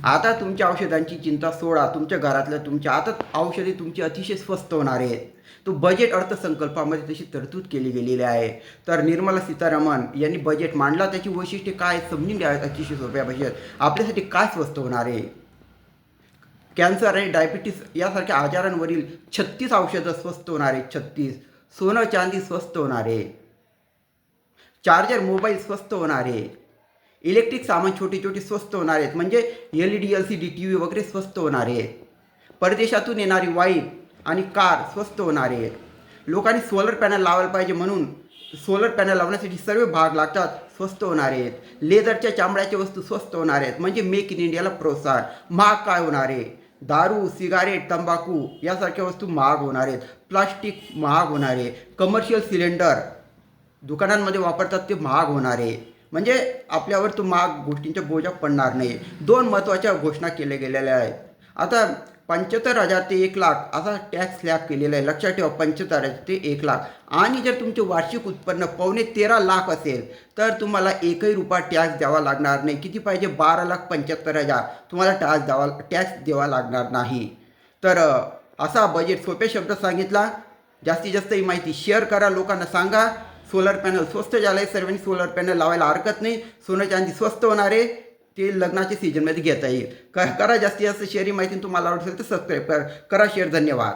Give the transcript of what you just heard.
आता तुमच्या औषधांची चिंता सोडा. तुमच्या घरातल्या तुमच्या आता औषधे तुमची अतिशय स्वस्त होणार आहेत. तो बजेट अर्थसंकल्पामध्ये तशी तरतूद केली गेलेली आहे. तर निर्मला सीतारामन यांनी बजेट मांडला. त्याची वैशिष्ट्ये काय समजून घ्यावेत. अतिशय सोप्या भाषेत आपल्यासाठी काय स्वस्त होणार आहे. कॅन्सर आणि डायबिटीस यासारख्या आजारांवरील 36 औषधं स्वस्त होणार आहेत. 36. सोनं चांदी स्वस्त होणार आहे. चार्जर मोबाईल स्वस्त होणार आहे. इलेक्ट्रिक सामान छोटी छोटी स्वस्त होणार आहेत. म्हणजे LED LCD TV वगैरे स्वस्त होणार आहेत. परदेशातून येणारी वाईन आणि कार स्वस्त होणार आहेत. लोकांनी सोलर पॅनल लावायला पाहिजे म्हणून सोलर पॅनल लावण्यासाठी सर्व भाग लागतात, स्वस्त होणार आहेत. लेदरच्या चामड्याच्या वस्तू स्वस्त होणार आहेत. म्हणजे मेक इन इंडियाला प्रोत्साहन. महाग काय होणार आहे. दारू, सिगारेट, तंबाखू यासारख्या वस्तू महाग होणार आहेत. प्लास्टिक महाग होणार आहे. कमर्शियल सिलेंडर दुकानांमध्ये वापरतात ते महाग होणार आहे. म्हणजे आपल्यावर तो महाग गोष्टींचा बोजा पडणार नाही. 2 महत्त्वाच्या घोषणा केल्या गेलेल्या आहेत. आता 75,000 ते 1,00,000 असा टॅक्स स्लॅब केलेला आहे. लक्षात ठेवा, 75,000 ते 1,00,000. आणि जर तुमचे वार्षिक उत्पन्न 13.25 असेल तर तुम्हाला एकही रुपया टॅक्स द्यावा लागणार नाही. किती पाहिजे? 12,75,000 तुम्हाला टॅक्स द्यावा लागणार नाही. तर असा बजेट सोप्या शब्दात सांगितला. जास्तीत जास्त ही माहिती शेअर करा, लोकांना सांगा. सोलर पॅनल स्वस्त झालं आहे. सर्वांनी सोलर पॅनल लावायला हरकत नाही. सोनं चांदी स्वस्त होणार आहे. ते लग्नाच्या सीझनमध्ये घेता येईल. करा जास्तीत जास्त शेअर. ही माहिती तुम्हाला आवडत असेल तर सबस्क्राईब करा. शेअर. धन्यवाद.